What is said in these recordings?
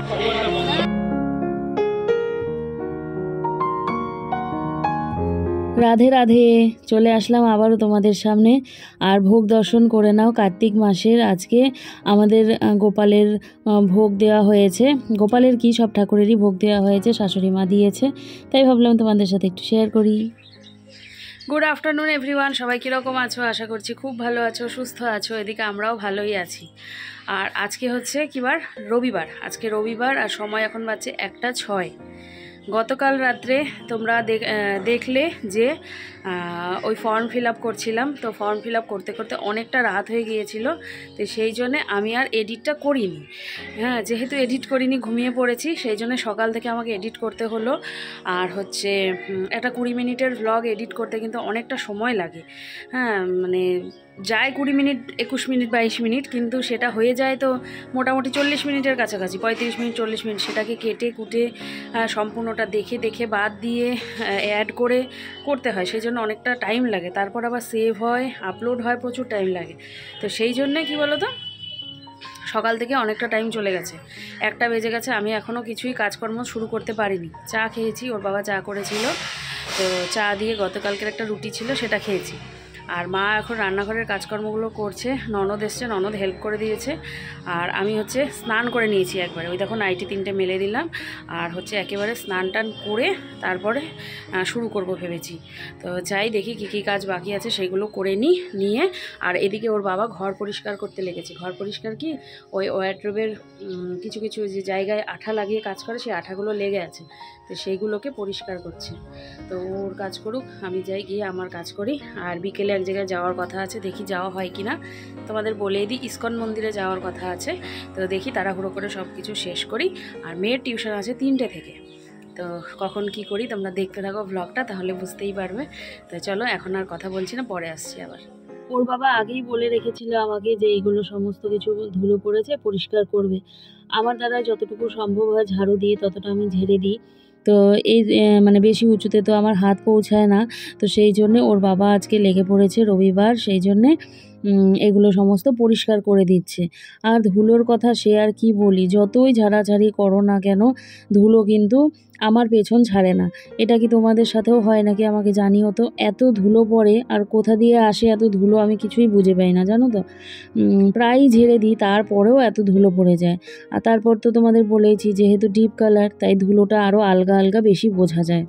রাধে রাধে, চলে আসলাম আবারও তোমাদের সামনে। আর ভোগ দর্শন করে নাও। কার্তিক মাসের আজকে আমাদের গোপালের ভোগ দেওয়া হয়েছে। গোপালের কি, সব ঠাকুরেরই ভোগ দেওয়া হয়েছে, শাশুড়ি মা দিয়েছে, তাই ভাবলাম তোমাদের সাথে একটু শেয়ার করি। গুড আফটারনুন এভরিওয়ান, সবাই কীরকম আছো? আশা করছি খুব ভালো আছো, সুস্থ আছো। এদিকে আমরাও ভালোই আছি। আর আজকে হচ্ছে কি বার? রবিবার। আজকে রবিবার আর সময় এখন বাজছে 1:06। গতকাল রাত্রে তোমরা দেখলে যে ওই ফর্ম ফিল আপ করছিলাম, তো ফর্ম ফিল আপ করতে করতে অনেকটা রাত হয়ে গিয়েছিল। তো সেই জন্যে আমি আর এডিটটা করিনি। হ্যাঁ, যেহেতু এডিট করিনি, ঘুমিয়ে পড়েছি, সেই জন্য সকাল থেকে আমাকে এডিট করতে হলো। আর হচ্ছে একটা 20 মিনিটের ভ্লগ এডিট করতে কিন্তু অনেকটা সময় লাগে। হ্যাঁ, মানে যায় 20 মিনিট, 21 মিনিট, 22 মিনিট, কিন্তু সেটা হয়ে যায় তো মোটামুটি 40 মিনিটের কাছাকাছি, 35 মিনিট 40 মিনিট। সেটাকে কেটে কুটে সম্পূর্ণটা দেখে বাদ দিয়ে অ্যাড করে করতে হয়, সেই জন্য অনেকটা টাইম লাগে। তারপর আবার সেভ হয়, আপলোড হয়, প্রচুর টাইম লাগে। তো সেই জন্যে কি বলো তো, সকাল থেকে অনেকটা টাইম চলে গেছে, 1টা বেজে গেছে। আমি এখনও কিছুই কাজকর্ম শুরু করতে পারিনি। চা খেয়েছি, ওর বাবা চা করেছিল, তো চা দিয়ে গতকালকের একটা রুটি ছিল সেটা খেয়েছি। আর মা এখন রান্নাঘরের কাজকর্মগুলো করছে। ননদ এসছে, ননদ হেল্প করে দিয়েছে। আর আমি হচ্ছে স্নান করে নিয়েছি একবারে। ওই দেখো নাইটি 3টে মেলে দিলাম। আর হচ্ছে একেবারে স্নান টান করে তারপরে শুরু করব ভেবেছি। তো যাই দেখি কী কাজ বাকি আছে সেগুলো করে নিয়ে। আর এদিকে ওর বাবা ঘর পরিষ্কার করতে লেগেছে। ঘর পরিষ্কার কি, ওই ওয়ার্ড্রোবের কিছু যে জায়গায় আঠা লাগিয়ে কাজ করে, সেই আঠাগুলো লেগে আছে, তো সেইগুলোকে পরিষ্কার করছে। তো ওর কাজ করুক, আমি যাই গিয়ে আমার কাজ করি। আর বিকেলে এক জায়গায় যাওয়ার কথা আছে, দেখি যাওয়া হয় কি না। তোমাদের বলেই দিই, ইস্কন মন্দিরে যাওয়ার কথা আছে। তো দেখি তাড়াহুড়ো করে সব কিছু শেষ করি। আর মেয়ের টিউশন আছে 3টে থেকে। তো কখন কি করি তোমরা দেখতে থাকো ভ্লগটা, তাহলে বুঝতেই পারবে। তো চলো, এখন আর কথা বলছি না, পরে আসছি আবার। ওর বাবা আগেই বলে রেখেছিল আমাকে যে এইগুলো সমস্ত কিছু ধুলো পড়েছে, পরিষ্কার করবে। আমার দ্বারা যতটুকু সম্ভব হয় ঝাড়ু দিয়ে ততটা আমি ঝেড়ে দিই। তো এই মানে বেশি উঁচুতে তো আমার হাত পৌঁছায় না। তো সেই জন্যে ওর বাবা আজকে লেগে পড়েছে, রবিবার, সেই জন্যে এগুলো সমস্ত পরিষ্কার করে দিচ্ছে। আর ধুলোর কথা সে আর কি বলি, যতই ঝাড়াঝাড়ি করো না কেন, ধুলো কিন্তু আমার পেছন ছাড়ে না। এটা কি তোমাদের সাথেও হয় নাকি আমাকে জানিও তো। এত ধুলো পড়ে, আর কোথা দিয়ে আসে এত ধুলো আমি কিছুই বুঝে পাই না, জানো তো। প্রায়ই ঝেড়ে দিই, তারপরেও এত ধুলো পড়ে যায়। আর তারপর তো তোমাদের বলেইছি, যেহেতু ডিপ কালার, তাই ধুলোটা আরও আলগা আলগা বেশি বোঝা যায়।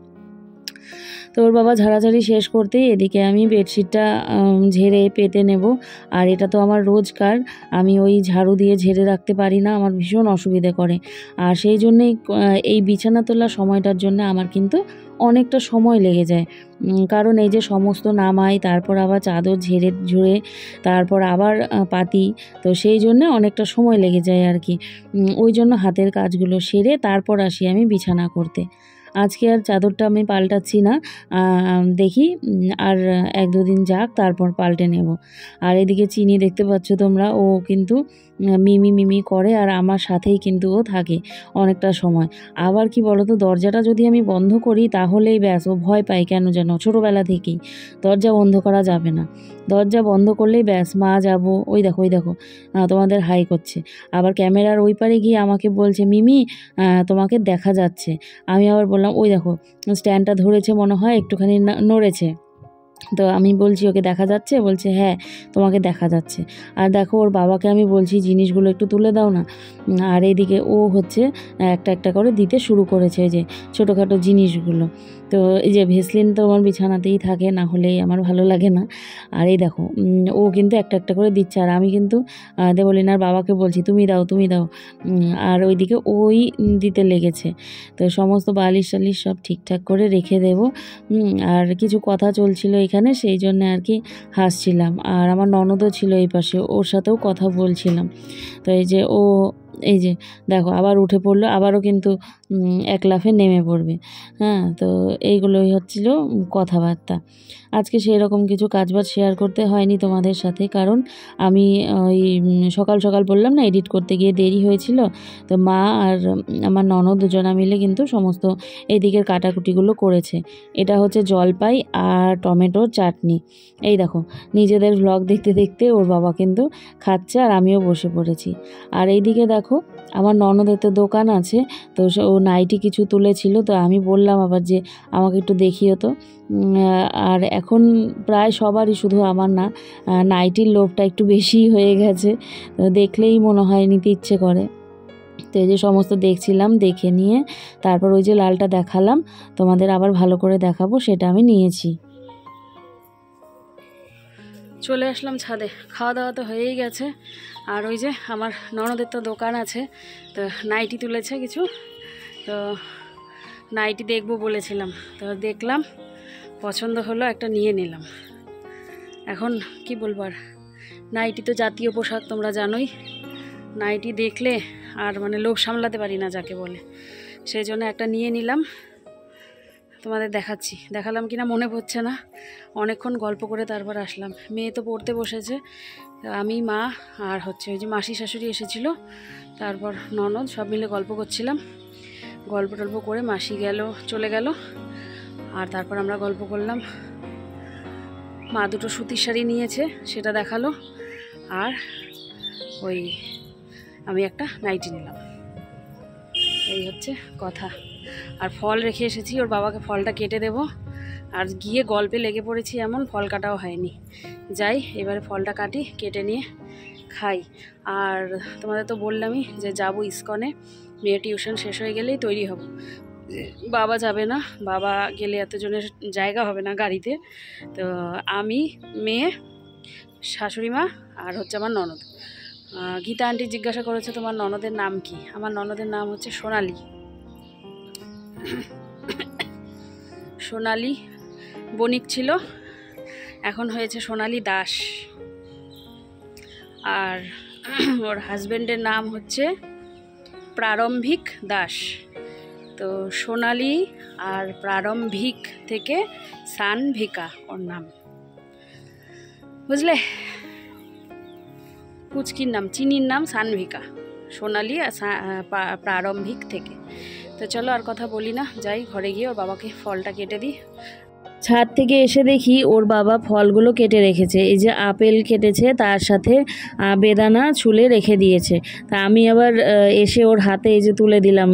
তো ওর বাবা ঝাড়াঝাড়ি শেষ করতেই এদিকে আমি বেডশিটটা ঝেড়ে পেতে নেব। আর এটা তো আমার রোজকার, আমি ওই ঝাড়ু দিয়ে ঝেড়ে রাখতে পারি না, আমার ভীষণ অসুবিধে করে। আর সেই জন্যেই এই বিছানা তোলার সময়টার জন্য আমার কিন্তু অনেকটা সময় লেগে যায়। কারণ এই যে সমস্ত নামাই, তারপর আবার চাদর ঝুড়ে তারপর আবার পাতি, তো সেই জন্য অনেকটা সময় লেগে যায় আর কি। ওই জন্য হাতের কাজগুলো সেরে তারপর আসি আমি বিছানা করতে। আজকে আর চাদরটা আমি পাল্টাচ্ছি না, দেখি আর 1-2 দিন যাক, তারপর পাল্টে নেব। আর এদিকে চিনি দেখতে পাচ্ছ তোমরা, ও কিন্তু মিমি করে, আর আমার সাথেই কিন্তু ও থাকে অনেকটা সময়। আবার কি বলো তো, দরজাটা যদি আমি বন্ধ করি তাহলেই ব্যাস, ও ভয় পায় কেন যেন, ছোটোবেলা থেকেই। দরজা বন্ধ করা যাবে না, দরজা বন্ধ করলেই ব্যাস, মা যাবো, ওই দেখো তোমাদের হাই করছে। আবার ক্যামেরার ওই পারে গিয়ে আমাকে বলছে, মিমি তোমাকে দেখা যাচ্ছে। আমি আবার বললাম, ওই দেখো স্ট্যান্ডটা ধরেছে মনে হয়, একটুখানি নড়েছে। তো আমি বলছি, ওকে দেখা যাচ্ছে? বলছে হ্যাঁ, তোমাকে দেখা যাচ্ছে। আর দেখো, ওর বাবাকে আমি বলছি জিনিসগুলো একটু তুলে দাও না। আর এইদিকে ও হচ্ছে একটা করে দিতে শুরু করেছে, এই যে ছোটোখাটো জিনিসগুলো। তো এই যে ভেসলিন তো আমার বিছানাতেই থাকে, না হলেই আমার ভালো লাগে না। আর এই দেখো, ও কিন্তু একটা করে দিচ্ছে, আর আমি কিন্তু দেবলিনার বাবাকে বলছি তুমি দাও। আর ওইদিকে ওই দিতে লেগেছে। তো সমস্ত বালিশ টালিশ সব ঠিকঠাক করে রেখে দেব। আর কিছু কথা চলছিল এখানে, সেই জন্য আর কি হাসছিলাম। আর আমার ননদও ছিল এই পাশে, ওর সাথেও কথা বলছিলাম। তো এই যে দেখো আবার উঠে পড়লো, আবারও কিন্তু এক লাফে নেমে পড়বে। হ্যাঁ, তো এইগুলোই হচ্ছিল কথাবার্তা। আজকে সেই রকম কিছু কাজবাজ শেয়ার করতে হয়নি তোমাদের সাথে, কারণ আমি ওই সকাল বললাম না, এডিট করতে গিয়ে দেরি হয়েছিল। তো মা আর আমার ননদ দুজনা মিলে কিন্তু সমস্ত এদিকের কাটাকুটিগুলো করেছে। এটা হচ্ছে জলপাই আর টমেটোর চাটনি। এই দেখো, নিজেদের ভ্লগ দেখতে দেখতে ওর বাবা কিন্তু খাচ্ছে, আর আমিও বসে পড়েছি। আর এইদিকে দেখো, দেখো আমার ননদের তো দোকান আছে, তো ও নাইটি কিছু তুলেছিল, তো আমি বললাম আবার যে আমাকে একটু দেখিও তো। আর এখন প্রায় সবারই, শুধু আমার না, নাইটির লোভটা একটু বেশিই হয়ে গেছে, তো দেখলেই মনে হয় নিতে ইচ্ছে করে। তো এই যে সমস্ত দেখছিলাম, দেখে নিয়ে তারপর ওই যে লালটা দেখালাম তোমাদের, আবার ভালো করে দেখাবো, সেটা আমি নিয়েছি। চলে আসলাম ছাদে, খাওয়া দাওয়া তো হয়েই গেছে। আর ওই যে আমার ননদের তো দোকান আছে, তো নাইটি তুলেছে কিছু, তো নাইটি দেখবো বলেছিলাম, তো দেখলাম পছন্দ হলো, একটা নিয়ে নিলাম। এখন কি বলবো আর, নাইটি তো জাতীয় পোশাক, তোমরা জানোই। নাইটি দেখলে আর মানে লোভ সামলাতে পারি না যাকে বলে, সেই জন্য একটা নিয়ে নিলাম। তোমাদের দেখাচ্ছি, দেখালাম কিনা মনে পড়ছে না, অনেকক্ষণ গল্প করে তারপর আসলাম। মেয়ে তো পড়তে বসেছে, আমি, মা আর হচ্ছে ওই যে মাসি শাশুড়ি এসেছিল, তারপর ননদ, সব মিলে গল্প করছিলাম। গল্প টল্প করে মাসি চলে গেল, আর তারপর আমরা গল্প করলাম। মা দুটো সুতির শাড়ি নিয়েছে, সেটা দেখালো, আর ওই আমি একটা নাইটি নিলাম। এই হচ্ছে কথা। আর ফল রেখে এসেছি, ওর বাবাকে ফলটা কেটে দেব। আর গিয়ে গল্পে লেগে পড়েছি, এমন ফল কাটাও হয়নি। যাই এবারে ফলটা কাটি, কেটে নিয়ে খাই। আর তোমাদের তো বললামই যে যাব ইস্কনে, মেয়ে টিউশন শেষ হয়ে গেলেই তৈরি হব। বাবা যাবে না, বাবা গেলে এতজনের জায়গা হবে না গাড়িতে, তো আমি, মেয়ে, শাশুড়ি মা আর হচ্ছে আমার ননদ। গীতা আন্টি জিজ্ঞাসা করেছে তোমার ননদের নাম কি? আমার ননদের নাম হচ্ছে সোনালি। সোনালি বণিক ছিল, এখন হয়েছে সোনালি দাস। আর ওর হাজব্যান্ডের নাম হচ্ছে প্রারম্ভিক দাস। তো সোনালি আর প্রারম্ভিক থেকে সানভিকা ওর নাম, বুঝলে? পুচকির নাম, চিনির নাম সানভিকা, সোনালি আর প্রারম্ভিক থেকে। তো চলো আর কথা বলি না, যাই ঘরে গিয়ে ওর বাবাকে ফলটা কেটে দিই। ছাদ থেকে এসে দেখি ওর বাবা ফলগুলো কেটে রেখেছে। এই যে আপেল কেটেছে, তার সাথে বেদানা ছুলে রেখে দিয়েছে। তা আমি আবার এসে ওর হাতে এই যে তুলে দিলাম,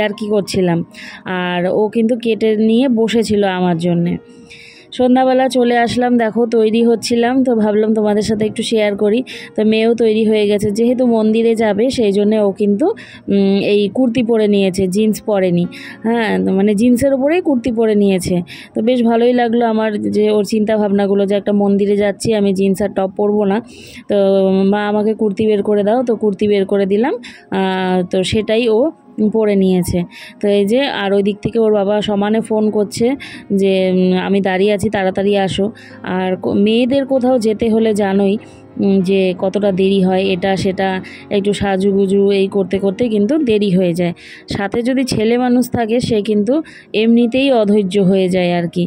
আর কি করছিলাম, আর ও কিন্তু কেটে নিয়ে বসেছিল আমার জন্যে। সন্ধ্যাবেলা চলে আসলাম, দেখো তৈরি হচ্ছিলাম, তো ভাবলাম তোমাদের সাথে একটু শেয়ার করি। তো মেয়েও তৈরি হয়ে গেছে, যেহেতু মন্দিরে যাবে সেই জন্য ও কিন্তু এই কুর্তি পরে নিয়েছে, জিন্স পরেনি। হ্যাঁ, মানে জিন্সের ওপরেই কুর্তি পরে নিয়েছে। তো বেশ ভালোই লাগলো আমার, যে ওর চিন্তা ভাবনাগুলো, যে একটা মন্দিরে যাচ্ছি, আমি জিন্স আর টপ পরবো না, তো মা আমাকে কুর্তি বের করে দাও, তো কুর্তি বের করে দিলাম। তো সেটাই ও পরে নিয়েছে। তো এই যে, আর ওই দিক থেকে ওর বাবা সমানে ফোন করছে যে আমি দাঁড়িয়ে আছি, তাড়াতাড়ি আসো। আর মেয়েদের কোথাও যেতে হলে জানোই যে কতটা দেরি হয়, এটা সেটা একটু সাজুগুজু এই করতে করতে কিন্তু দেরি হয়ে যায়। সাথে যদি ছেলে মানুষ থাকে, সে কিন্তু এমনিতেই অধৈর্য হয়ে যায় আর কি।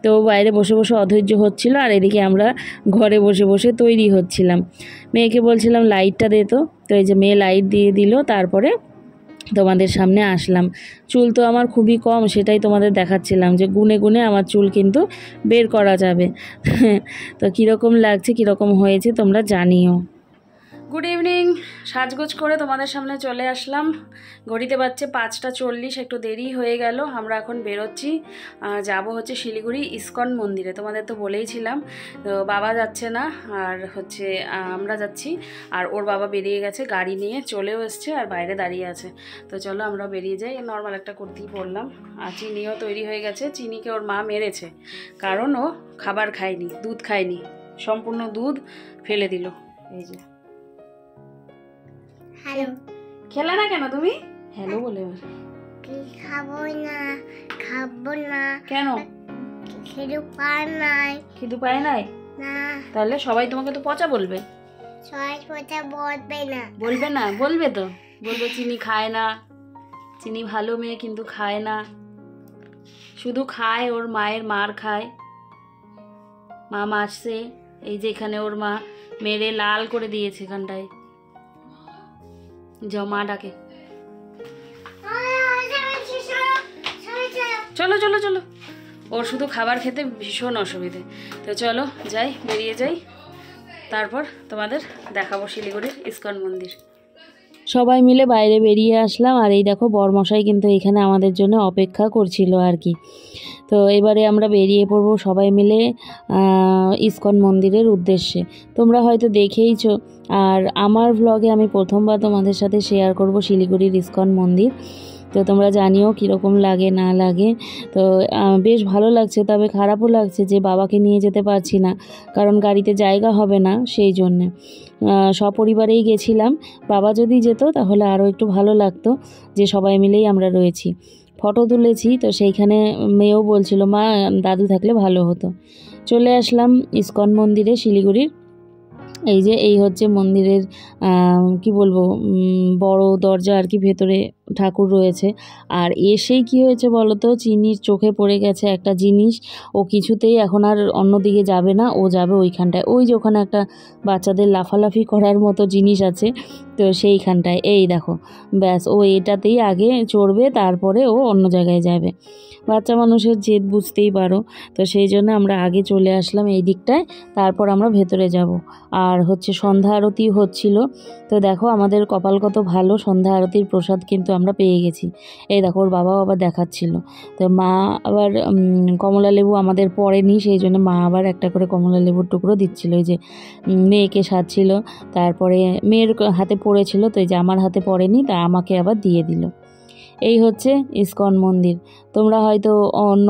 তো বাইরে বসে বসে অধৈর্য হচ্ছিল, আর এদিকে আমরা ঘরে বসে বসে তৈরি হচ্ছিলাম। মেয়েকে বলছিলাম লাইটটা দে তো, তো এই যে মেয়ে লাইট দিয়ে দিল, তারপরে তোমাদের সামনে আসলাম। চুল তো আমার খুবই কম, সেটাই তোমাদের দেখাচ্ছিলাম, যে গুনে গুনে আমার চুল কিন্তু বের করা যাবে। তো কীরকম লাগছে, কীরকম হয়েছে তোমরা জানিও। গুড ইভিনিং, সাজগোজ করে তোমাদের সামনে চলে আসলাম। ঘড়িতে বাজছে 5:40, একটু দেরি হয়ে গেল। আমরা এখন বেরোচ্ছি, যাব হচ্ছে শিলিগুড়ি ইস্কন মন্দিরে। তোমাদের তো বলেইছিলাম, তো বাবা যাচ্ছে না, আর হচ্ছে আমরা যাচ্ছি। আর ওর বাবা বেরিয়ে গেছে, গাড়ি নিয়ে চলেও এসছে, আর বাইরে দাঁড়িয়ে আছে। তো চলো আমরা বেরিয়ে যাই। নর্মাল একটা কুর্তি পরলাম, আর চিনিও তৈরি হয়ে গেছে। চিনিকে ওর মা মেরেছে, কারণ ও খাবার খায়নি, দুধ খায়নি, সম্পূর্ণ দুধ ফেলে দিল। এই যে হ্যালো, খেলা না কেন তুমি? হ্যালো বলে খাবো না। কেন? খিদে পায় নাই। খিদু পায় নাই? না। তাহলে সবাই তোমাকে তো পচা বলবে। সবাই পচা বলবে না। বলবে না? বলবে তো, বলবে চিনি খায় না, চিনি ভালো মেয়ে কিন্তু খায় না, শুধু খায় ওর মায়ের মার খায়। মা মারছে, এই যে এখানে ওর মা মেরে লাল করে দিয়েছে এখানটায়। যাও, মা ডাকে। চলো চলো চলো, ওর শুধু খাবার খেতে ভীষণ অসুবিধে। তো চলো যাই, বেরিয়ে যাই, তারপর তোমাদের দেখাবো শিলিগুড়ির ইস্কন মন্দির। সবাই মিলে বাইরে বেরিয়ে আসলাম। আর এই দেখো বরমশাই কিন্তু এখানে আমাদের জন্য অপেক্ষা করছিল আর কি। তো এবারে আমরা বেরিয়ে পড়বো সবাই মিলে ইসকন মন্দিরের উদ্দেশ্যে। তোমরা হয়তো দেখেইছো, আর আমার ভ্লগে আমি প্রথমবার তোমাদের সাথে শেয়ার করব শিলিগুড়ির ইসকন মন্দির। তো তোমরা জানিও কীরকম লাগে না লাগে। তো বেশ ভালো লাগছে, তবে খারাপও লাগছে যে বাবাকে নিয়ে যেতে পারছি না, কারণ গাড়িতে জায়গা হবে না, সেই জন্যে সপরিবারেই গেছিলাম। বাবা যদি যেত তাহলে আরও একটু ভালো লাগতো যে সবাই মিলেই আমরা রয়েছি। ফটো তুলেছি, তো সেইখানে মেয়েও বলছিল মা দাদু থাকলে ভালো হতো। চলে আসলাম ইসকন মন্দিরে শিলিগুড়ির। এই হচ্ছে মন্দিরের কি বলবো, বড় দরজা আর কি, ভেতরে ঠাকুর রয়েছে। আর এসেই কি হয়েছে বলো তো, চিনির চোখে পড়ে গেছে একটা জিনিস। ও কিছুতেই এখন আর অন্যদিকে যাবে না, ও যাবে ওইখানটায়। ওই যে ওখানে একটা বাচ্চাদের লাফালাফি করার মতো জিনিস আছে, তো সেইখানটায় এই দেখো, ব্যাস ও এটাতেই আগে চড়বে, তারপরে ও অন্য জায়গায় যাবে। বাচ্চা মানুষের জেদ বুঝতেই পারো। তো সেই জন্য আমরা আগে চলে আসলাম এই দিকটায়, তারপর আমরা ভেতরে যাব। আর হচ্ছে সন্ধ্যা আরতি হচ্ছিল। তো দেখো আমাদের কপাল কত ভালো, সন্ধ্যা আরতির প্রসাদ কিন্তু আমরা পেয়ে গেছি। এই দেখো ওর বাবাও আবার দেখাচ্ছিল। তো মা আবার কমলা লেবু আমাদের পড়েনি, সেই জন্য মা আবার একটা করে কমলা লেবুর টুকরো দিচ্ছিল। এই যে মেয়েকে সাজছিল, তারপরে মেয়ের হাতে পড়েছিল, তো এই যে আমার হাতে পড়েনি, তা আমাকে আবার দিয়ে দিল। এই হচ্ছে ইসকন মন্দির। তোমরা হয়তো অন্য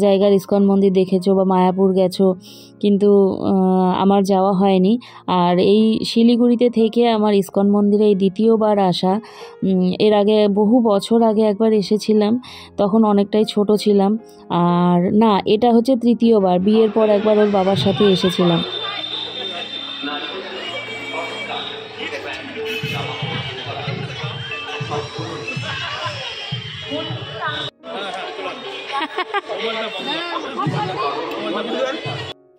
জায়গার ইসকন মন্দির দেখেছো বা মায়াপুর গেছো, কিন্তু আমার যাওয়া হয়নি। আর এই শিলিগুড়িতে থেকে আমার ইসকন মন্দিরে এই দ্বিতীয়বার আসা। এর আগে বহু বছর আগে একবার এসেছিলাম, তখন অনেকটাই ছোট ছিলাম। আর না, এটা হচ্ছে তৃতীয়বার, বিয়ের পর একবার ওর বাবার সাথে এসেছিলাম।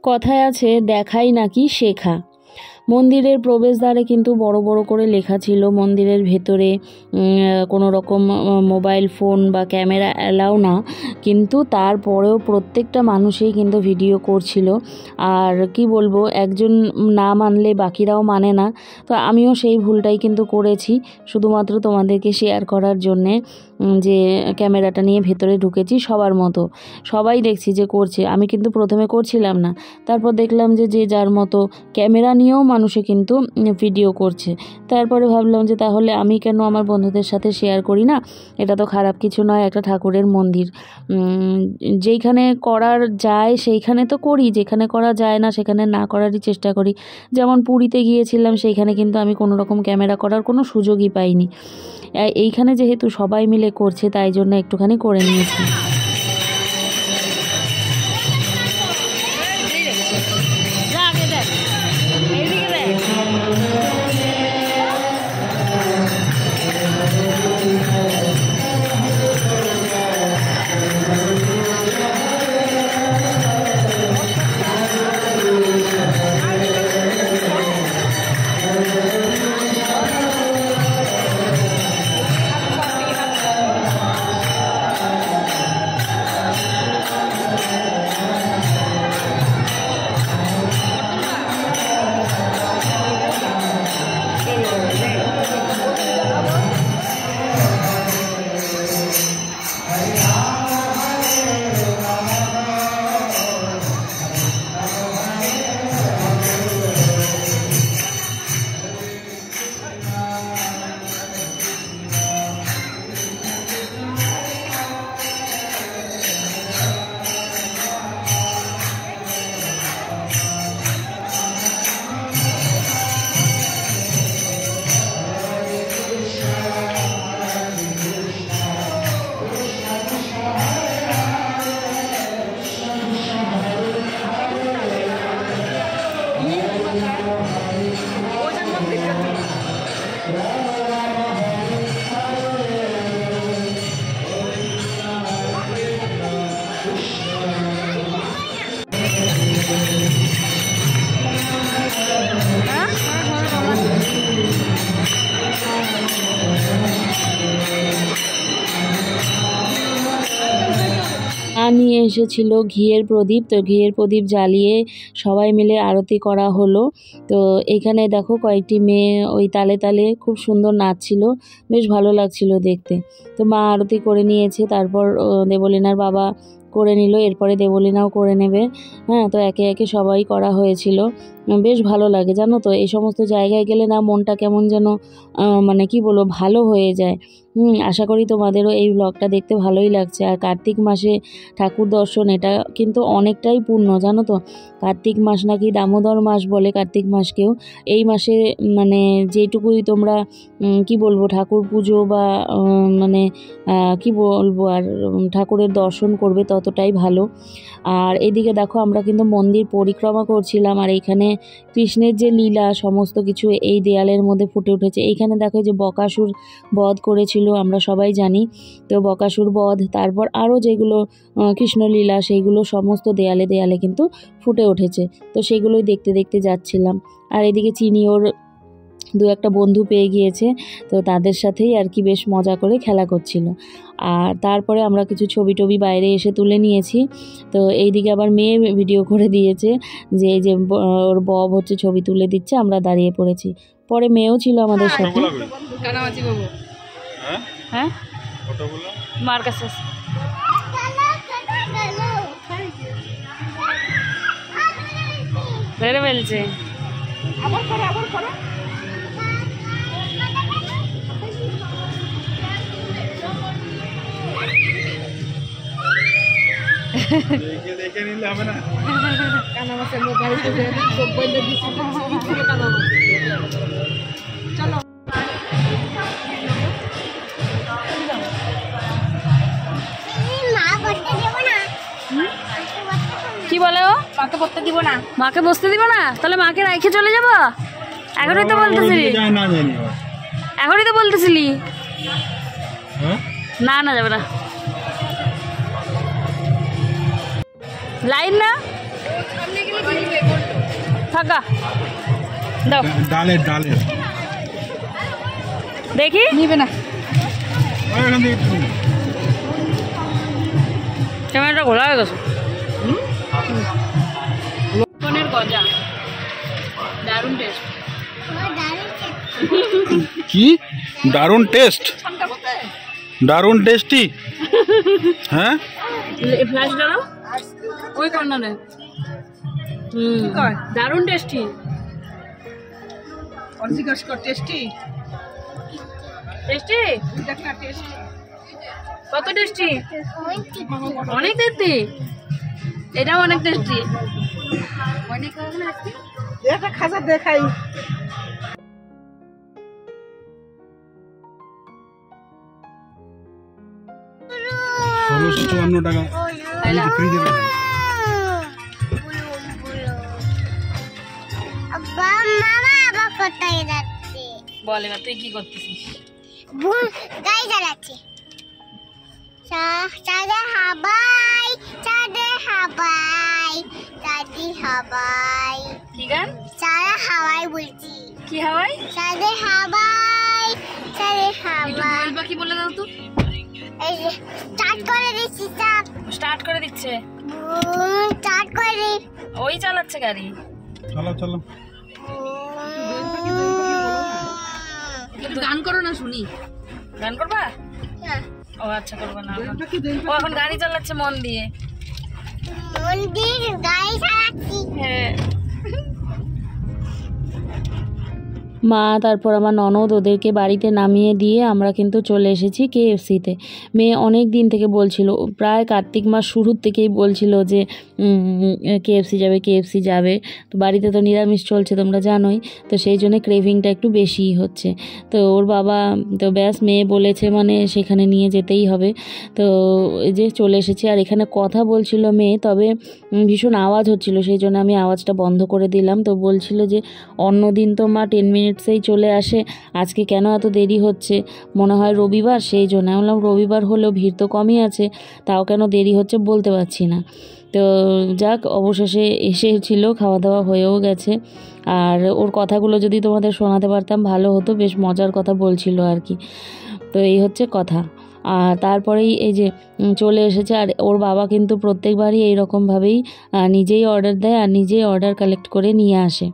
কথায় আছে দেখাই নাকি শেখা। মন্দিরের প্রবেশদ্বারে কিন্তু বড় বড় করে লেখা ছিল মন্দিরের ভেতরে কোনো রকম মোবাইল ফোন বা ক্যামেরা অ্যালাউ না, কিন্তু তারপরেও প্রত্যেকটা মানুষই কিন্তু ভিডিও করছিল। আর কি বলবো, একজন না মানলে বাকিরাও মানে না। তো আমিও সেই ভুলটাই কিন্তু করেছি, শুধুমাত্র তোমাদেরকে শেয়ার করার জন্যে যে ক্যামেরাটা নিয়ে ভেতরে ঢুকেছি। সবার মতো সবাই দেখছি যে করছে, আমি কিন্তু প্রথমে করছিলাম না, তারপর দেখলাম যে যে যার মতো ক্যামেরা নিয়েও মানুষে কিন্তু ভিডিও করছে। তারপরে ভাবলাম যে তাহলে আমি কেন আমার বন্ধুদের সাথে শেয়ার করি না, এটা তো খারাপ কিছু নয়, একটা ঠাকুরের মন্দির। যেইখানে করার যায় সেইখানে তো করি, যেখানে করা যায় না সেখানে না করারই চেষ্টা করি। যেমন পুরীতে গিয়েছিলাম, সেইখানে কিন্তু আমি কোনো রকম ক্যামেরা করার কোনো সুযোগই পাইনি। এইখানে যেহেতু সবাই মিলে করছে, তাই জন্য একটুখানি করে নিয়েছি। নিয়ে এসেছিল ঘিয়ের প্রদীপ, তো ঘিয়ের প্রদীপ জ্বালিয়ে সবাই মিলে আরতি করা হলো। তো এখানে দেখো কয়েকটি মেয়ে ওই তালে তালে খুব সুন্দর নাচছিল, বেশ ভালো লাগছিল দেখতে। তো মা আরতি করে নিয়েছে, তারপর দেবলীনার বাবা করে নিল, এরপরে দেবলীনাও করে নেবে। হ্যাঁ, তো একে একে সবাই করা হয়েছিল। বেশ ভালো লাগে জানো তো, এই সমস্ত জায়গায় গেলে না মনটা কেমন যেন মানে কি বলবো, ভালো হয়ে যায়। আশা করি তোমাদেরও এই ব্লগটা দেখতে ভালোই লাগছে। আর কার্তিক মাসে ঠাকুর দর্শন এটা কিন্তু অনেকটাই পুণ্য জানো তো। কার্তিক মাস নাকি দামোদর মাস বলে কার্তিক মাসকেও। এই মাসে মানে যেটুকুই তোমরা কি বলবো ঠাকুর পুজো বা মানে কি বলবো আর ঠাকুরের দর্শন করবে ততটাই ভালো। আর এদিকে দেখো আমরা কিন্তু মন্দির পরিক্রমা করছিলাম, আর এইখানে কৃষ্ণের যে লীলা সমস্ত কিছু এই দেয়ালের মধ্যে ফুটে উঠেছে। এইখানে দেখো যে বকাসুর বধ করেছিল আমরা সবাই জানি, তো বকাসুর বধ, তারপর আরও যেগুলো কৃষ্ণলীলা সেইগুলো সমস্ত দেয়ালে দেয়ালে কিন্তু ফুটে উঠেছে। তো সেগুলোই দেখতে দেখতে যাচ্ছিলাম। আর এদিকে চিনি ওর দু একটা বন্ধু পেয়ে গিয়েছে, তো তাদের সাথেই আর কি বেশ মজা করে খেলা করছিল। আর তারপরে আমরা কিছু ছবি টবি বাইরে এসে তুলে নিয়েছি। তো এইদিকে আবার মেয়ে ভিডিও করে দিয়েছে যে এই যে ওর বব হচ্ছে ছবি তুলে দিচ্ছে, আমরা দাঁড়িয়ে পড়েছি। পরে মেয়েও ছিল আমাদের সাথে। হ্যাঁ মার কাছে বেড়ে ফেলছে। দেখে নিলে হবে না। চলো কি বলে ও? মাকে বসতে দিব না। মাকে বসতে দিব না? তাহলে মাকে রাইখে চলে যাবো? এখনই তো বলতেছিলি, এখনই তো বলতেছিলি। না না যাবে না, লাইন না থাকা দাও। ডালের ডালের দেখি নিবে না। ক্যামেরাটা খোলা হয়ে গেছে। কোনের গজা দারুণ টেস্ট। কি দারুণ টেস্ট, দারুণ টেস্টি। হ্যাঁ ফ্ল্যাশ দাও ওই কর্নারে। দারুণ টেস্টি। টেস্টি টেস্টি কত টেস্টি, অনেক টেস্টি। এটাও অনেক টেস্টি। একটা খাজা দেখাই। টাকা ফ্রি দেবে। বল এবার তুই কি করতেছিস? গাড়ি চালাচ্ছি। চাঁদে হাবাই, চাঁদে হাবাই, চাঁদি হাবাই। কি গান? চাঁদে হাওয়াই বলছি। কি হাওয়াই? চাঁদে হাবাই, চাঁদে হাবাই। কি বলে দাও তো। এই যে স্টার্ট করে দিচ্ছি। স্টার্ট করে দিচ্ছে। স্টার্ট করে দি। ওই চালাচ্ছে গাড়ি। চলো চলো গান করো না শুনি। গান করবা? ও আচ্ছা করবা না। ও এখন গাড়ি চালাচ্ছে মন দিয়ে। মন্দির গাড়ি চালাচ্ছি। হ্যাঁ। মা তারপর আমার ননদ ওদেরকে বাড়িতে নামিয়ে দিয়ে আমরা কিন্তু চলে এসেছি কেএফসিতে। মেয়ে অনেক দিন থেকে বলছিল, প্রায় কার্তিক মাস শুরুর থেকেই বলছিল যে কেএফসি যাবে কেএফসি যাবে। তো বাড়িতে তো নিরামিষ চলছে তোমরা জানোই, তো সেই জন্য ক্রেভিংটা একটু বেশিই হচ্ছে। তো ওর বাবা তো ব্যাস মেয়ে বলেছে মানে সেখানে নিয়ে যেতেই হবে। তো এই যে চলে এসেছি। আর এখানে কথা বলছিল মেয়ে, তবে ভীষণ আওয়াজ হচ্ছিল, সেই জন্য আমি আওয়াজটা বন্ধ করে দিলাম। তো বলছিল যে অন্য দিন তো মা 10 মিনিটসেই চলে আসে, আজকে কেন এত দেরি হচ্ছে, মনে হয় রবিবার সেই জন্য। আমি বললাম রবিবার হলেও ভিড় তো কমই আছে, তাও কেন দেরি হচ্ছে বলতে পারছি না। তো যাক অবশেষে এসেছিল, খাওয়া দাওয়া হয়েও গেছে। আর ওর কথাগুলো যদি তোমাদের শোনাতে পারতাম ভালো হতো, বেশ মজার কথা বলছিল আর কি। তো এই হচ্ছে কথা। আর তারপরেই এই যে চলে এসেছে। আর ওর বাবা কিন্তু প্রত্যেকবারই এইরকমভাবেই নিজেই অর্ডার দেয় আর নিজেই অর্ডার কালেক্ট করে নিয়ে আসে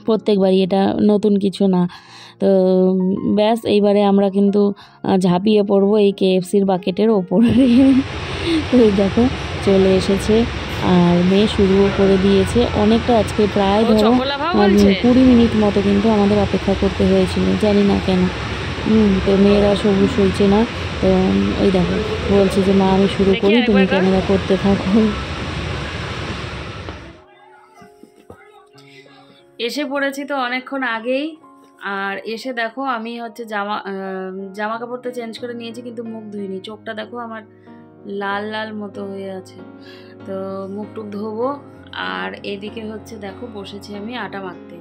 প্রত্যেকবারই, এটা নতুন কিছু না। তো ব্যাস এইবারে আমরা কিন্তু ঝাঁপিয়ে পড়বো এই KFC-র বাকেটের ওপরে। তো দেখো চলে এসেছে আর মেয়ে শুরুও করে দিয়েছে। অনেকটা আজকে প্রায় ধরো 20 মিনিট মতো কিন্তু আমাদের অপেক্ষা করতে হয়েছিল, জানি না কেন। তো মেয়েরা সবুজ সইছে না, তো ওই দেখো বলছে যে মা আমি শুরু করি, তুমি ক্যামেরা করতে থাকো। এসে পড়েছি তো অনেকক্ষণ আগেই। আর এসে দেখো আমি হচ্ছে জামা কাপড়টা চেঞ্জ করে নিয়েছি, কিন্তু মুখ ধুইনি। চোখটা দেখো আমার লাল লাল মতো হয়ে আছে, তো মুখ টুক ধোবো। আর এদিকে হচ্ছে দেখো বসেছি আমি আটা মাখতে।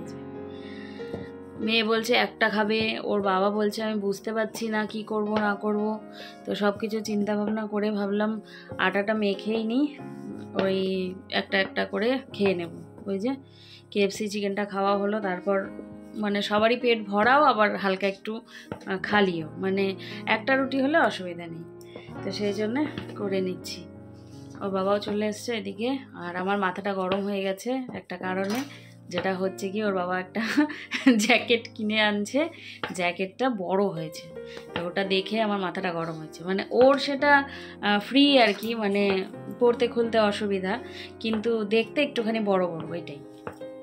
মেয়ে বলছে একটা খাবে, ওর বাবা বলছে আমি বুঝতে পারছি না কি করব না করব। তো সব কিছু চিন্তা ভাবনা করে ভাবলাম আটাটা মেখেই নিই, ওই একটা একটা করে খেয়ে নেব। ওই যে KFC চিকেনটা খাওয়া হলো, তারপর মানে সবারই পেট ভরাও আবার হালকা একটু খালিও, মানে একটা রুটি হলে অসুবিধা নেই। তো সেই জন্যে করে নিচ্ছি। ওর বাবাও চলে এসছে এদিকে। আর আমার মাথাটা গরম হয়ে গেছে একটা কারণে, যেটা হচ্ছে কি ওর বাবা একটা জ্যাকেট কিনে আনছে, জ্যাকেটটা বড় হয়েছে। তো ওটা দেখে আমার মাথাটা গরম হয়েছে। মানে ওর সেটা ফ্রি আর কি, মানে পরতে খুলতে অসুবিধা, কিন্তু দেখতে একটুখানি বড় বড়, এটাই,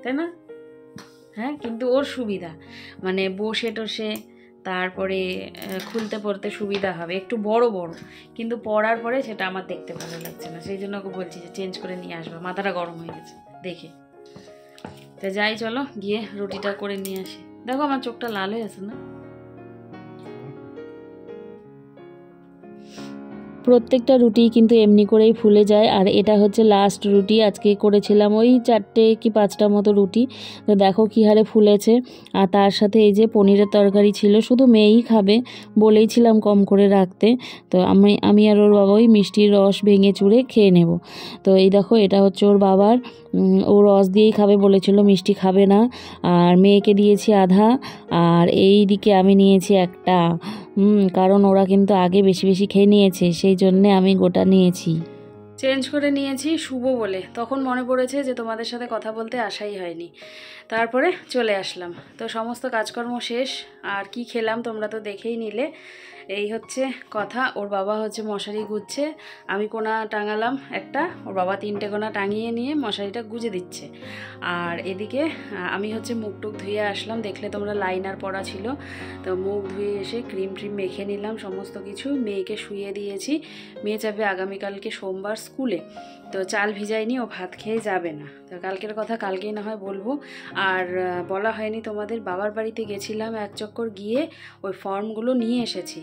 তাই না? হ্যাঁ, কিন্তু ওর সুবিধা, মানে বসে টসে তারপরে খুলতে পড়তে সুবিধা হবে, একটু বড় বড়, কিন্তু পরার পরে সেটা আমার দেখতে ভালো লাগছে না। সেই জন্য ওকে বলছি যে চেঞ্জ করে নিয়ে আসবো, মাথাটা গরম হয়ে গেছে দেখে। তো যাই, চলো গিয়ে রুটিটা করে নিয়ে আসি। দেখো আমার চোখটা লাল হয়ে আছে না? প্রত্যেকটা রুটি কিন্তু এমনি করেই ফুলে যায়। আর এটা হচ্ছে লাস্ট রুটি, আজকে করেছিলাম ওই 4টে কি 5টা মতো রুটি। তো দেখো কী হারে ফুলেছে। আর তার সাথে এই যে পনিরের তরকারি ছিল, শুধু মেয়েই খাবে, বলেইছিলাম কম করে রাখতে। তো আমি আর ওর বাবা ওই মিষ্টির রস ভেঙে চুড়ে খেয়ে নেব। তো এই দেখো এটা হচ্ছে ওর বাবার, ও রস দিয়েই খাবে বলেছিল, মিষ্টি খাবে না। আর মেয়েকে দিয়েছি আধা, আর এই দিকে আমি নিয়েছি একটা, কারণ ওরা কিন্তু আগে বেশি বেশি খেয়ে নিয়েছে, সেই জন্যে আমি গোটা নিয়েছি। চেঞ্জ করে নিয়েছি শুভ বলে, তখন মনে পড়েছে যে তোমাদের সাথে কথা বলতে আসাই হয়নি, তারপরে চলে আসলাম। তো সমস্ত কাজকর্ম শেষ। আর কি খেলাম তোমরা তো দেখেই নিলে। এই হচ্ছে কথা। ওর বাবা হচ্ছে মশারি গুজছে, আমি কোনা টাঙালাম একটা, ওর বাবা 3টে কোনা টাঙিয়ে নিয়ে মশারিটা গুজে দিচ্ছে। আর এদিকে আমি হচ্ছে মুখ টুক ধুয়ে আসলাম, দেখলে তোমরা লাইনার পরা ছিল। তো মুখ ধুয়ে এসে ক্রিম ট্রিম মেখে নিলাম সমস্ত কিছু, মেয়েকে শুইয়ে দিয়েছি। মেয়ে যাবে আগামীকালকে সোমবার স্কুলে, তো চাল ভিজাইনি, ও ভাত খেয়ে যাবে না। তো কালকের কথা কালকেই না হয় বলবো। আর বলা হয়নি তোমাদের, বাবার বাড়িতে গেছিলাম, এক চক্কর গিয়ে ওই ফর্মগুলো নিয়ে এসেছি।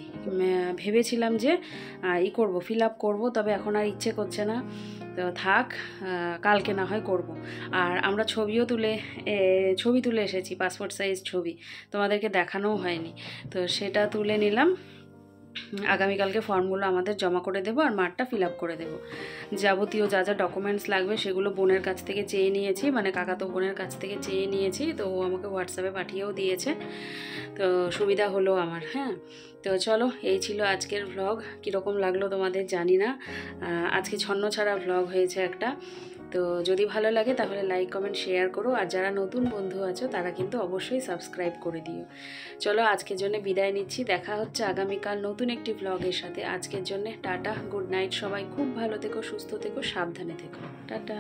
ভেবেছিলাম যে করব, ফিল আপ করবো, তবে এখন আর ইচ্ছে করছে না, তো থাক, কালকে না হয় করব। আর আমরা ছবি তুলে এসেছি, পাসপোর্ট সাইজ ছবি, তোমাদেরকে দেখানোও হয়নি। তো সেটা তুলে নিলাম। আগামীকালকে ফর্মগুলো আমাদের জমা করে দেবো আর মাঠটা ফিল আপ করে দেবো। যাবতীয় যা যা ডকুমেন্টস লাগবে সেগুলো বোনের কাছ থেকে চেয়ে নিয়েছি, মানে কাকাতো বোনের কাছ থেকে চেয়ে নিয়েছি। তো ও আমাকে হোয়াটসঅ্যাপে পাঠিয়েও দিয়েছে, তো সুবিধা হলো আমার। হ্যাঁ, তো চলো, এই ছিল আজকের ভ্লগ। কীরকম লাগলো তোমাদের জানি না, আজকে ছন্ন ছাড়া ভ্লগ হয়েছে একটা। তো যদি ভালো লাগে তাহলে লাইক কমেন্ট শেয়ার করো, আর যারা নতুন বন্ধু আছো তারা কিন্তু অবশ্যই সাবস্ক্রাইব করে দিও। চলো আজকের জন্য বিদায় নিচ্ছি, দেখা হচ্ছে আগামীকাল নতুন একটি ভ্লগের সাথে। আজকের জন্য টাটা, গুড নাইট সবাই, খুব ভালো থেকো, সুস্থ থেকো, সাবধানে থেকো, টাটা।